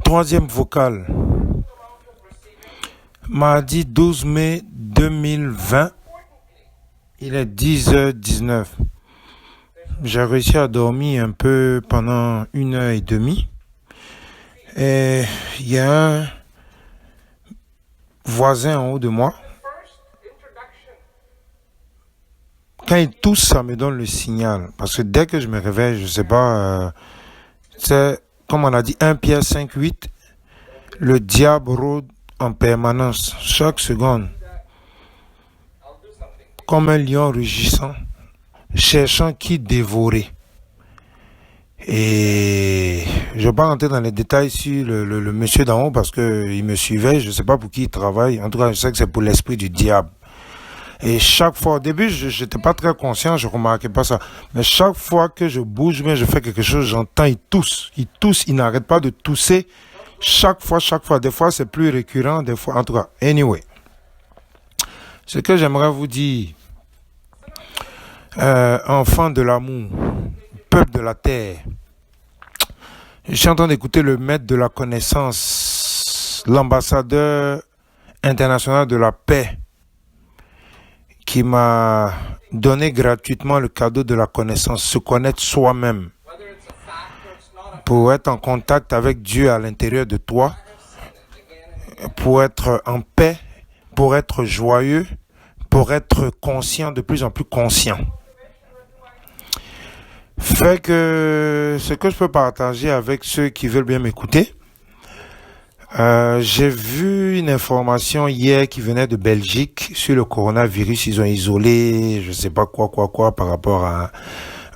Troisième vocale. Mardi 12 mai 2020. Il est 10h19. J'ai réussi à dormir un peu pendant 1h30. Et il y a un voisin en haut de moi. Quand il tousse, ça me donne le signal. Parce que dès que je me réveille, je sais pas, c'est comme on a dit, 1 Pierre 5:8, le diable rôde en permanence, chaque seconde, comme un lion rugissant, cherchant qui dévorer. Et je ne vais pas rentrer dans les détails sur le monsieur d'en haut parce qu'il me suivait, je ne sais pas pour qui il travaille, en tout cas je sais que c'est pour l'esprit du diable. Et chaque fois, au début, je n'étais pas très conscient, je ne remarquais pas ça. Mais chaque fois que je bouge, bien je fais quelque chose, j'entends, il tousse, il n'arrête pas de tousser. Chaque fois. Des fois, c'est plus récurrent, des fois, en tout cas. Anyway. Ce que j'aimerais vous dire, enfants de l'amour, peuple de la terre, je suis en train d'écouter le maître de la connaissance, l'ambassadeur international de la paix, qui m'a donné gratuitement le cadeau de la connaissance, se connaître soi-même, pour être en contact avec Dieu à l'intérieur de toi, pour être en paix, pour être joyeux, pour être conscient, de plus en plus conscient. Fait que ce que je peux partager avec ceux qui veulent bien m'écouter, j'ai vu une information hier qui venait de Belgique sur le coronavirus. Ils ont isolé, je sais pas quoi par rapport à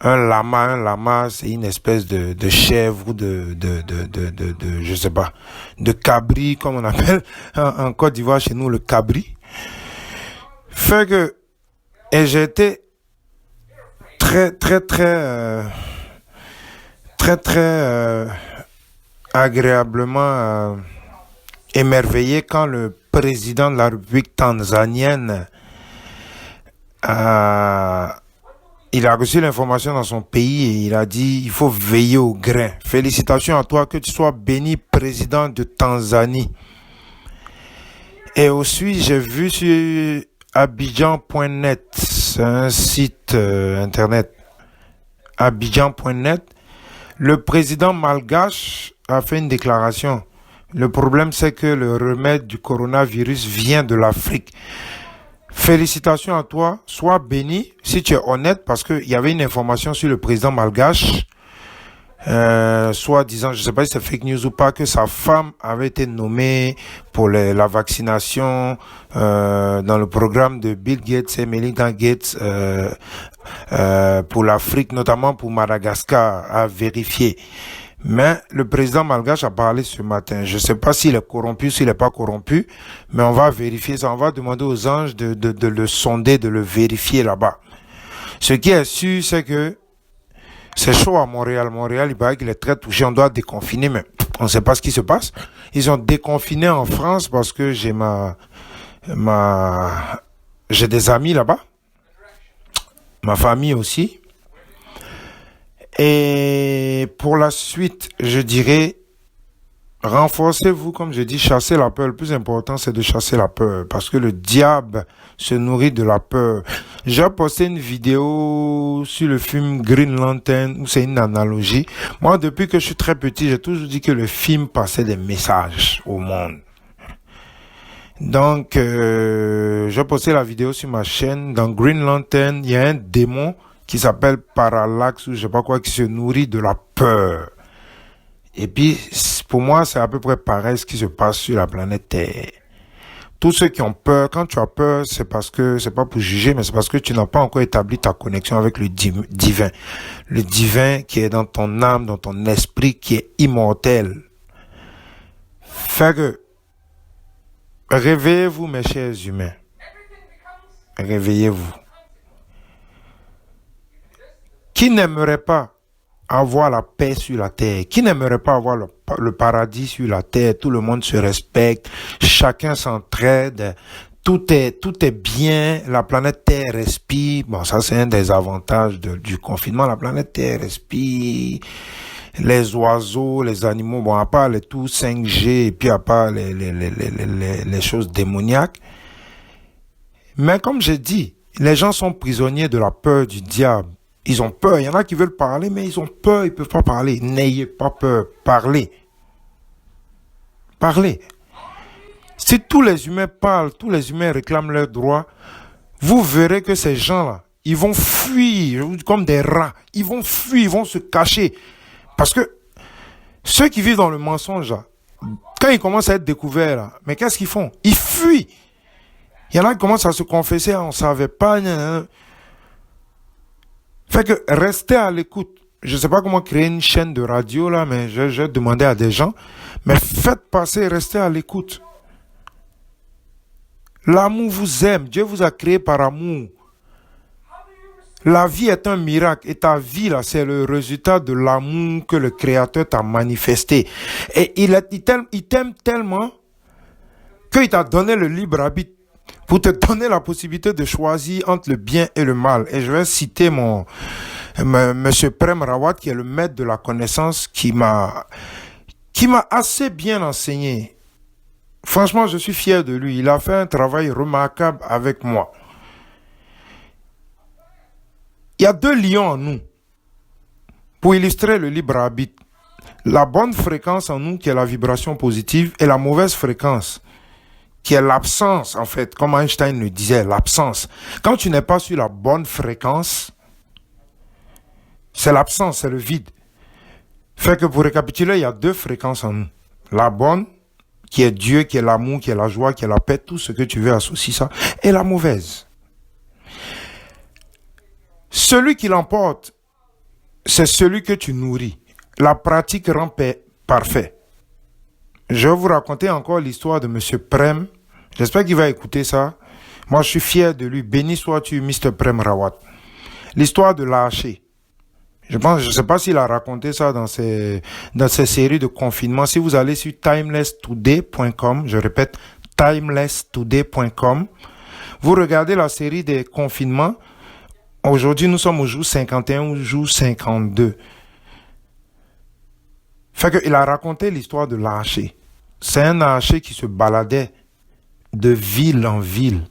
un lama. Un lama, c'est une espèce de chèvre ou je sais pas, de cabri, comme on appelle en Côte d'Ivoire chez nous, le cabri. Fait que, et j'ai été très agréablement émerveillé quand le président de la République tanzanienne il a reçu l'information dans son pays et il a dit il faut veiller au grain. Félicitations à toi, que tu sois béni président de Tanzanie. Et aussi j'ai vu sur Abidjan.net, c'est un site internet, Abidjan.net, le président malgache a fait une déclaration. Le problème, c'est que le remède du coronavirus vient de l'Afrique. Félicitations à toi, sois béni, si tu es honnête, parce qu'il y avait une information sur le président malgache, soit disant, je ne sais pas si c'est fake news ou pas, que sa femme avait été nommée pour la vaccination dans le programme de Bill Gates et Melinda Gates pour l'Afrique, notamment pour Madagascar, à vérifier. Mais le président malgache a parlé ce matin. Je ne sais pas s'il est corrompu, s'il n'est pas corrompu, mais on va vérifier ça. On va demander aux anges de le sonder, de le vérifier là-bas. Ce qui est sûr, c'est que c'est chaud à Montréal. Montréal, il paraît qu'il est très touché. On doit déconfiner, mais on ne sait pas ce qui se passe. Ils ont déconfiné en France parce que j'ai j'ai des amis là-bas. Ma famille aussi. Et pour la suite, je dirais, renforcez-vous, comme je dis, chassez la peur. Le plus important, c'est de chasser la peur, parce que le diable se nourrit de la peur. J'ai posté une vidéo sur le film Green Lantern, où c'est une analogie. Moi, depuis que je suis très petit, j'ai toujours dit que le film passait des messages au monde. Donc, j'ai posté la vidéo sur ma chaîne. Dans Green Lantern, il y a un démon qui s'appelle Parallax ou je sais pas quoi, qui se nourrit de la peur. Et puis, pour moi, c'est à peu près pareil ce qui se passe sur la planète Terre. Tous ceux qui ont peur, quand tu as peur, c'est parce que, c'est pas pour juger, mais c'est parce que tu n'as pas encore établi ta connexion avec le divin. Le divin qui est dans ton âme, dans ton esprit, qui est immortel. Fait que, réveillez-vous, mes chers humains. Réveillez-vous. Qui n'aimerait pas avoir la paix sur la terre? Qui n'aimerait pas avoir le paradis sur la terre? Tout le monde se respecte, chacun s'entraide, tout est bien, la planète Terre respire. Bon, ça c'est un des avantages du confinement, la planète Terre respire, les oiseaux, les animaux, bon, à part les tout 5G et puis à part les choses démoniaques. Mais comme j'ai dit, les gens sont prisonniers de la peur du diable. Ils ont peur. Il y en a qui veulent parler, mais ils ont peur, ils ne peuvent pas parler. N'ayez pas peur. Parlez. Parlez. Si tous les humains parlent, tous les humains réclament leurs droits, vous verrez que ces gens-là, ils vont fuir comme des rats. Ils vont fuir, ils vont se cacher. Parce que ceux qui vivent dans le mensonge, là, quand ils commencent à être découverts, là, mais qu'est-ce qu'ils font? Ils fuient. Il y en a qui commencent à se confesser, on ne savait pas. Fait que restez à l'écoute. Je ne sais pas comment créer une chaîne de radio, là, mais je demandais à des gens. Mais faites passer, restez à l'écoute. L'amour vous aime. Dieu vous a créé par amour. La vie est un miracle. Et ta vie, là, c'est le résultat de l'amour que le Créateur t'a manifesté. Et il t'aime tellement qu'il t'a donné le libre arbitre pour te donner la possibilité de choisir entre le bien et le mal. Et je vais citer Monsieur Prem Rawat, qui est le maître de la connaissance, qui m'a assez bien enseigné. Franchement, je suis fier de lui. Il a fait un travail remarquable avec moi. Il y a 2 lions en nous pour illustrer le libre arbitre. La bonne fréquence en nous, qui est la vibration positive, et la mauvaise fréquence, qui est l'absence, en fait, comme Einstein le disait, l'absence. Quand tu n'es pas sur la bonne fréquence, c'est l'absence, c'est le vide. Fait que pour récapituler, il y a 2 fréquences en nous. La bonne, qui est Dieu, qui est l'amour, qui est la joie, qui est la paix, tout ce que tu veux associer ça, et la mauvaise. Celui qui l'emporte, c'est celui que tu nourris. La pratique rend parfait. Je vais vous raconter encore l'histoire de M. Prem. J'espère qu'il va écouter ça. Moi, je suis fier de lui. Béni sois-tu, Mr. Prem Rawat. L'histoire de l'Haché. Je ne sais pas s'il a raconté ça dans ses séries de confinement. Si vous allez sur timelesstoday.com, je répète, timelesstoday.com, vous regardez la série des confinements. Aujourd'hui, nous sommes au jour 51 ou jour 52. Fait qu'il a raconté l'histoire de l'Haché. C'est un Haché qui se baladait de ville en ville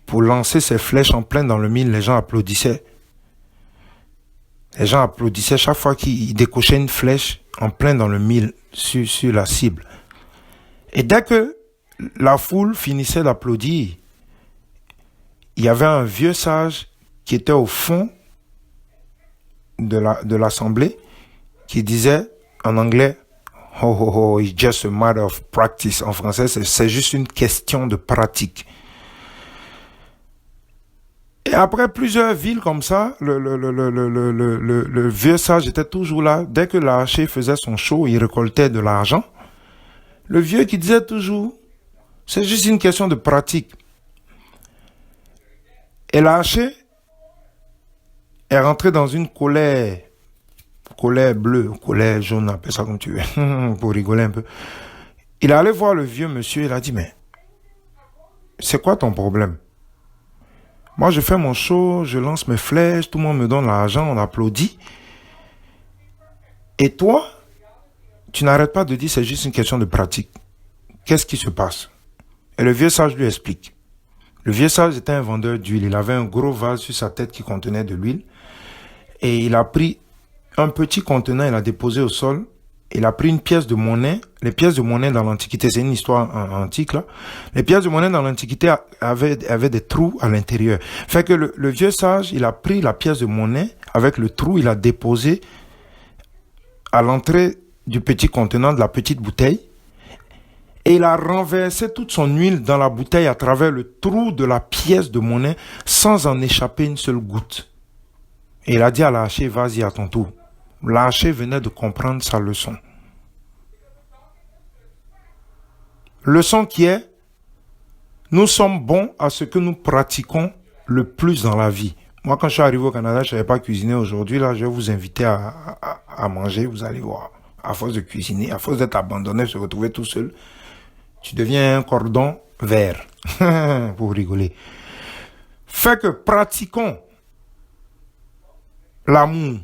pour lancer ses flèches en plein dans le mille. Les gens applaudissaient. Les gens applaudissaient chaque fois qu'il décochait une flèche en plein dans le mille sur la cible. Et dès que la foule finissait d'applaudir, il y avait un vieux sage qui était au fond de l'assemblée qui disait en anglais « Oh, oh, oh, it's just a matter of practice ». En français, c'est juste une question de pratique. Et après plusieurs villes comme ça, le vieux sage était toujours là. Dès que l'Haché faisait son show, il récoltait de l'argent. Le vieux qui disait toujours, c'est juste une question de pratique. Et l'Haché est rentré dans une colère bleue, colère jaune, appelle ça comme tu veux, pour rigoler un peu. Il est allé voir le vieux monsieur, il a dit, mais c'est quoi ton problème? Moi, je fais mon show, je lance mes flèches, tout le monde me donne l'argent, on applaudit. Et toi, tu n'arrêtes pas de dire c'est juste une question de pratique. Qu'est-ce qui se passe? Et le vieux sage lui explique. Le vieux sage était un vendeur d'huile. Il avait un gros vase sur sa tête qui contenait de l'huile. Et il a pris un petit contenant, il l'a déposé au sol. Il a pris une pièce de monnaie. Les pièces de monnaie dans l'Antiquité, c'est une histoire antique là. Les pièces de monnaie dans l'Antiquité avaient des trous à l'intérieur. Fait que le vieux sage, il a pris la pièce de monnaie avec le trou, il a déposé à l'entrée du petit contenant de la petite bouteille. Et il a renversé toute son huile dans la bouteille à travers le trou de la pièce de monnaie sans en échapper une seule goutte. Et il a dit à l'Haché, vas-y à ton tour. L'Haché venait de comprendre sa leçon. Leçon qui est, nous sommes bons à ce que nous pratiquons le plus dans la vie. Moi, quand je suis arrivé au Canada, je ne savais pas cuisiner. Aujourd'hui, là, je vais vous inviter à manger, vous allez voir. À force de cuisiner, à force d'être abandonné, de se retrouver tout seul, tu deviens un cordon vert. Pour rigoler. Fait que pratiquons l'amour.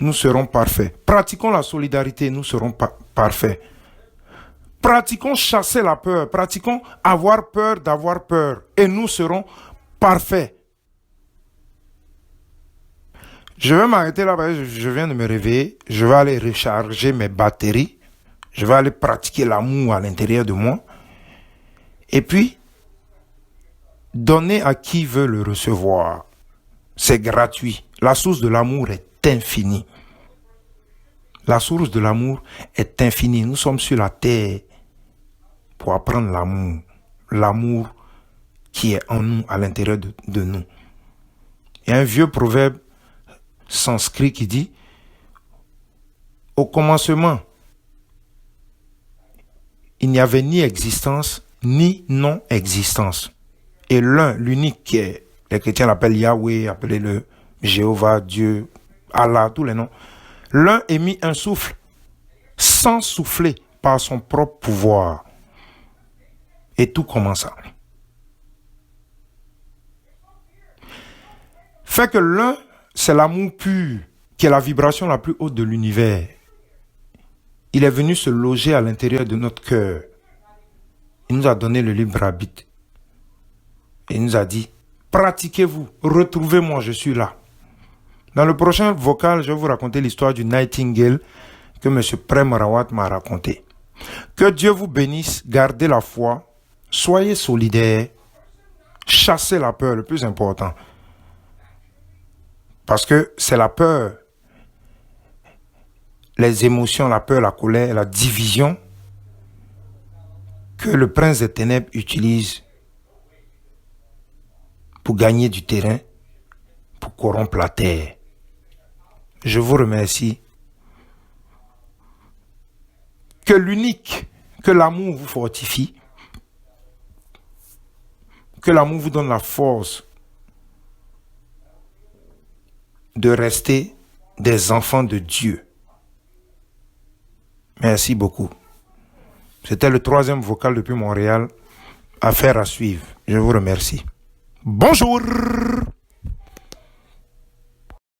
nous serons parfaits. Pratiquons la solidarité, nous serons parfaits. Pratiquons chasser la peur. Pratiquons avoir peur d'avoir peur. Et nous serons parfaits. Je vais m'arrêter là, je viens de me réveiller. Je vais aller recharger mes batteries. Je vais aller pratiquer l'amour à l'intérieur de moi. Et puis, donner à qui veut le recevoir. C'est gratuit. La source de l'amour est infinie. La source de l'amour est infinie. Nous sommes sur la terre pour apprendre l'amour. L'amour qui est en nous, à l'intérieur de nous. Il y a un vieux proverbe sanskrit qui dit « Au commencement, il n'y avait ni existence, ni non-existence. » Et l'un, l'unique qui est, les chrétiens l'appellent Yahweh, appelez-le Jéhovah, Dieu, Allah, tous les noms. L'un émit un souffle, sans souffler par son propre pouvoir. Et tout commença. Fait que l'un, c'est l'amour pur, qui est la vibration la plus haute de l'univers. Il est venu se loger à l'intérieur de notre cœur. Il nous a donné le libre arbitre. Il nous a dit, pratiquez-vous, retrouvez-moi, je suis là. Dans le prochain vocal, je vais vous raconter l'histoire du Nightingale que M. Prem Rawat m'a raconté. Que Dieu vous bénisse, gardez la foi, soyez solidaires, chassez la peur, le plus important. Parce que c'est la peur, les émotions, la peur, la colère, la division que le prince des ténèbres utilise pour gagner du terrain, pour corrompre la terre. Je vous remercie. Que l'unique, que l'amour vous fortifie, que l'amour vous donne la force de rester des enfants de Dieu. Merci beaucoup. C'était le 3e vocal depuis Montréal. Affaire à suivre. Je vous remercie. Bonjour!